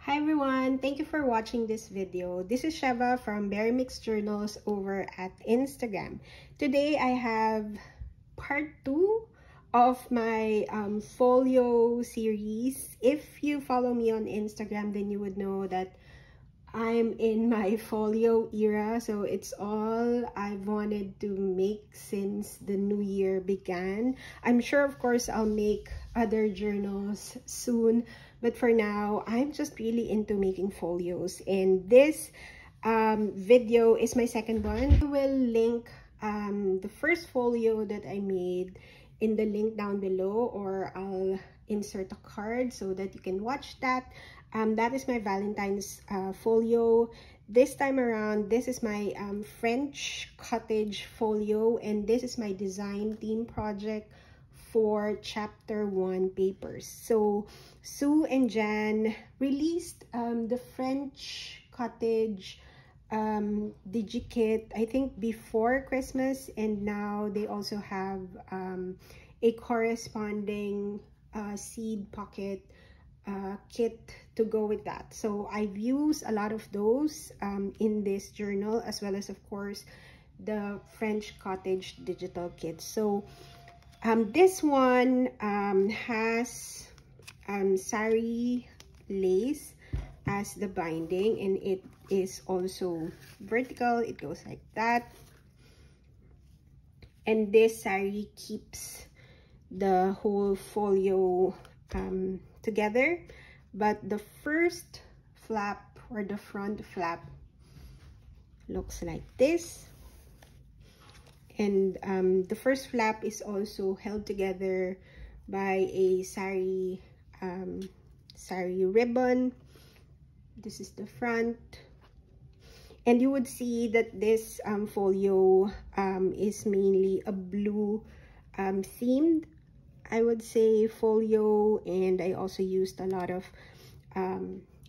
Hi everyone, thank you for watching this video. This is Sheva from Berry Mix Journals over at Instagram. Today I have part 2 of my Folio series. If you follow me on Instagram, then you would know that I'm in my Folio era, so it's all I've wanted to make since the new year began. I'm sure, of course, I'll make other journals soon, but for now, I'm just really into making folios, and this video is my second one. I will link the first folio that I made in the link down below, or I'll insert a card so that you can watch that. That is my Valentines folio. This time around, this is my French Cottage folio, and this is my design theme project for ChapterOnePapers. So Sue and Jan released the French Cottage digikit, I think, before Christmas, and now they also have a corresponding seed pocket kit to go with that. So I've used a lot of those in this journal, as well as, of course, the French Cottage digital kit. So this one has sari lace as the binding, and it is also vertical. It goes like that, and this sari keeps the whole folio together. But the first flap, or the front flap, looks like this, and the first flap is also held together by a sari ribbon. This is the front, and you would see that this folio is mainly a blue themed, I would say, folio, and I also used a lot of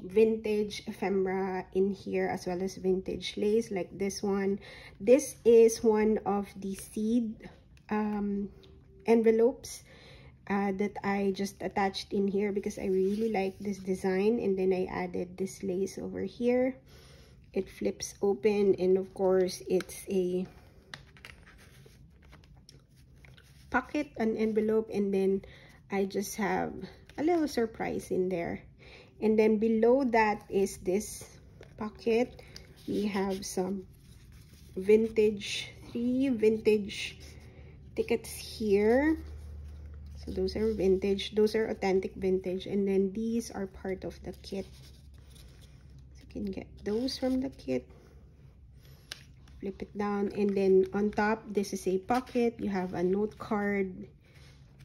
vintage ephemera in here, as well as vintage lace like this one. This is one of the seed envelopes that I just attached in here because I really like this design, and then I added this lace over here. It flips open, and of course it's a pocket, an envelope, and then I just have a little surprise in there. And then below that is this pocket. We have some three vintage tickets here. So those are vintage, those are authentic vintage, and then these are part of the kit. So you can get those from the kit. Flip it down, and then on top, this is a pocket. You have a note card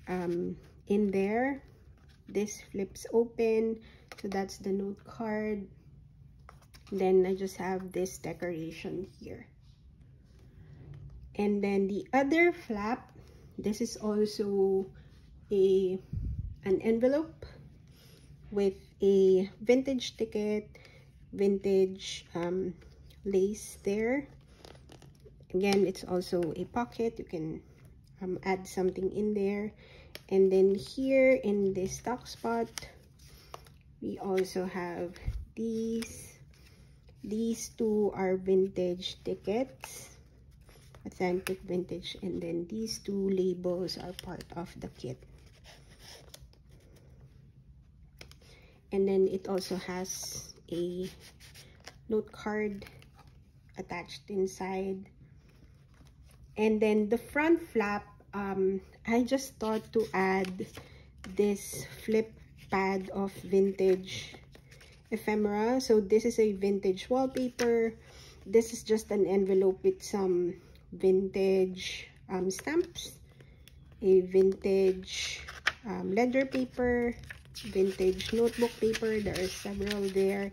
in there. This flips open, so that's the note card. Then I just have this decoration here. And then the other flap, this is also an envelope with a vintage ticket, vintage lace there. Again, it's also a pocket. You can add something in there. And then here in this stock spot, we also have these. These two are vintage tickets, authentic vintage, and then these two labels are part of the kit. And then it also has a note card attached inside. And then the front flap, I just thought to add this flip pad of vintage ephemera. So this is a vintage wallpaper. This is just an envelope with some vintage stamps, a vintage ledger paper, vintage notebook paper. There are several there.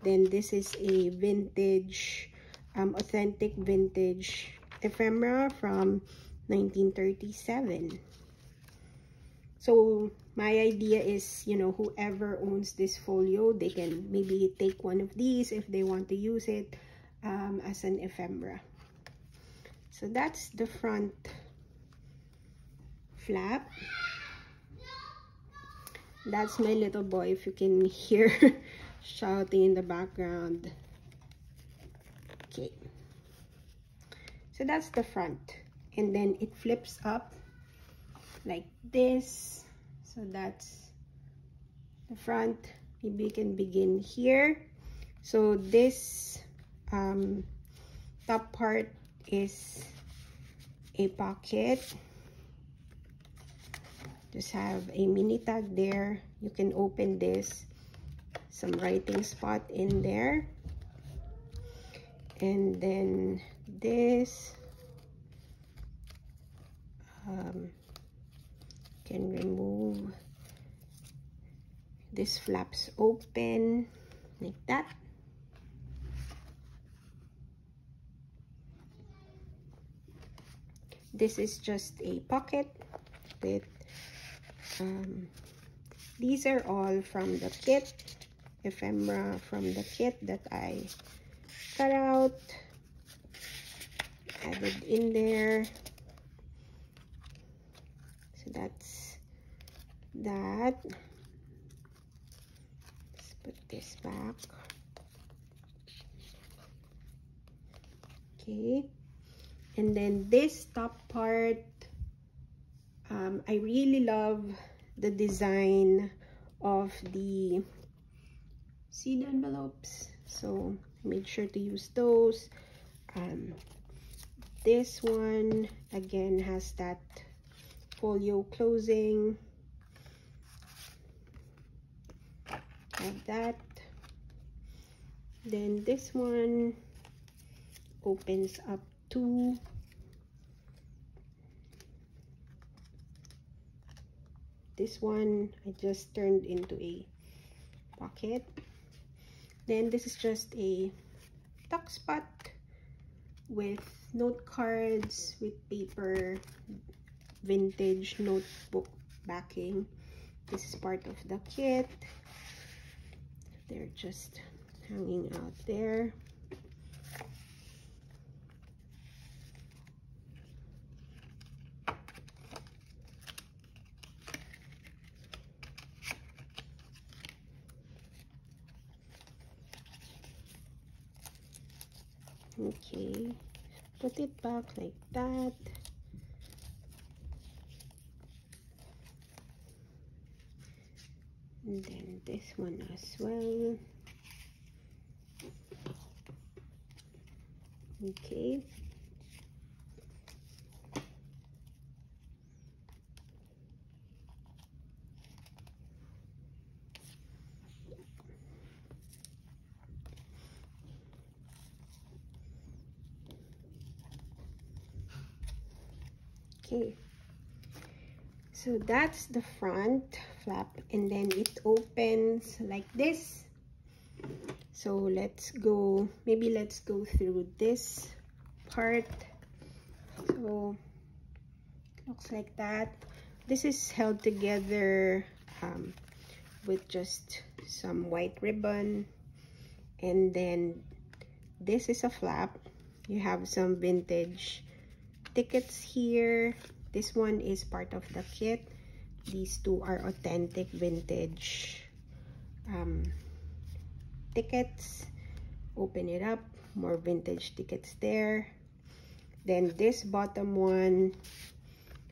Then this is a vintage authentic vintage ephemera from 1937. So my idea is, you know, whoever owns this folio, they can maybe take one of these if they want to use it as an ephemera. So that's the front flap. That's my little boy, if you can hear shouting in the background. Okay, so that's the front, and then it flips up like this. So that's the front. Maybe you can begin here. So this top part is a pocket. Just have a mini tag there. You can open this, some writing spot in there, and then this can remove. This flaps open like that. This is just a pocket with these are all from the kit, ephemera from the kit that I cut out, added in there. So that's that. Let's put this back. Okay, and then this top part, I really love the design of the seed envelopes, so made sure to use those. This one again has that folio closing. Have that. Then this one opens up to this one. I just turned into a pocket. Then this is just a tuck spot with note cards, with paper, vintage notebook backing. This is part of the kit. They're just hanging out there. Okay, put it back like that. And then this one as well. Okay. Okay, so that's the front flap, and then it opens like this. So let's go, maybe let's go through this part. So it looks like that. This is held together with just some white ribbon, and then this is a flap. You have some vintage tickets here. This one is part of the kit. These two are authentic vintage tickets. Open it up, more vintage tickets there. Then this bottom one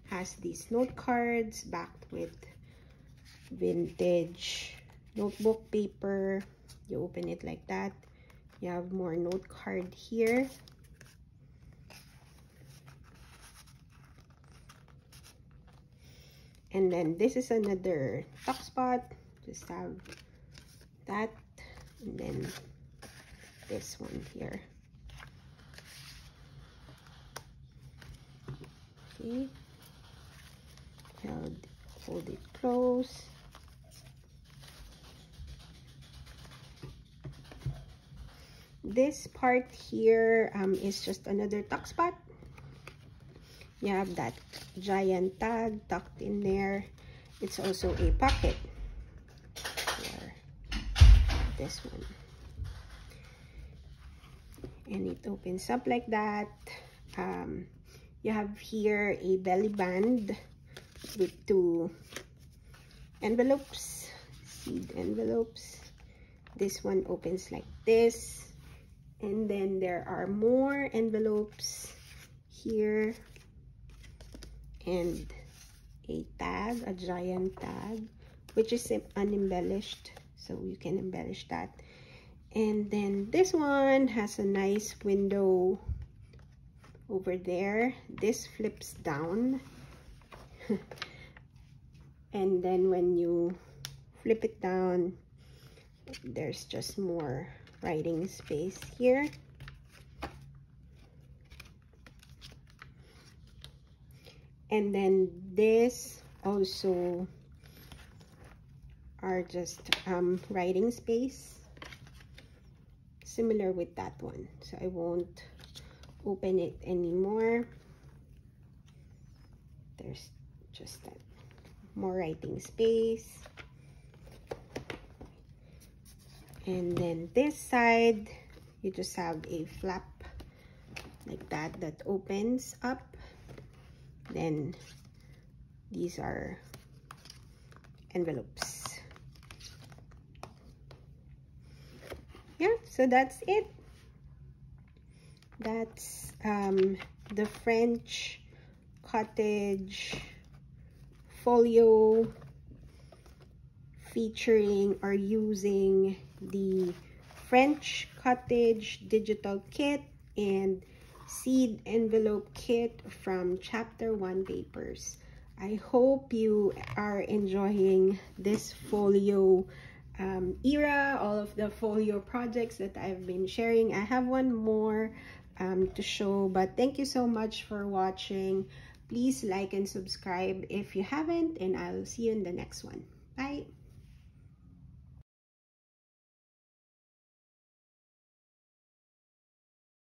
has these note cards backed with vintage notebook paper. You open it like that. You have more note card here. And then this is another tuck spot. Just have that, and then this one here. Okay, hold it close. This part here is just another tuck spot. You have that giant tag tucked in there. It's also a pocket for this one. And it opens up like that. You have here a belly band with two envelopes, seed envelopes. This one opens like this. And then there are more envelopes here. And a tag, a giant tag, which is unembellished. So you can embellish that. And then this one has a nice window over there. This flips down. And then when you flip it down, there's just more writing space here. And then this also are just writing space, similar with that one. So I won't open it anymore. There's just that more writing space. And then this side, you just have a flap like that that opens up. Then these are envelopes. Yeah, so that's it. That's the French Cottage Folio featuring or using the French Cottage digital kit and seed envelope kit from ChapterOnePapers. I hope you are enjoying this folio era, all of the folio projects that I've been sharing. I have one more to show, but thank you so much for watching. Please like and subscribe if you haven't, and I'll see you in the next one. Bye.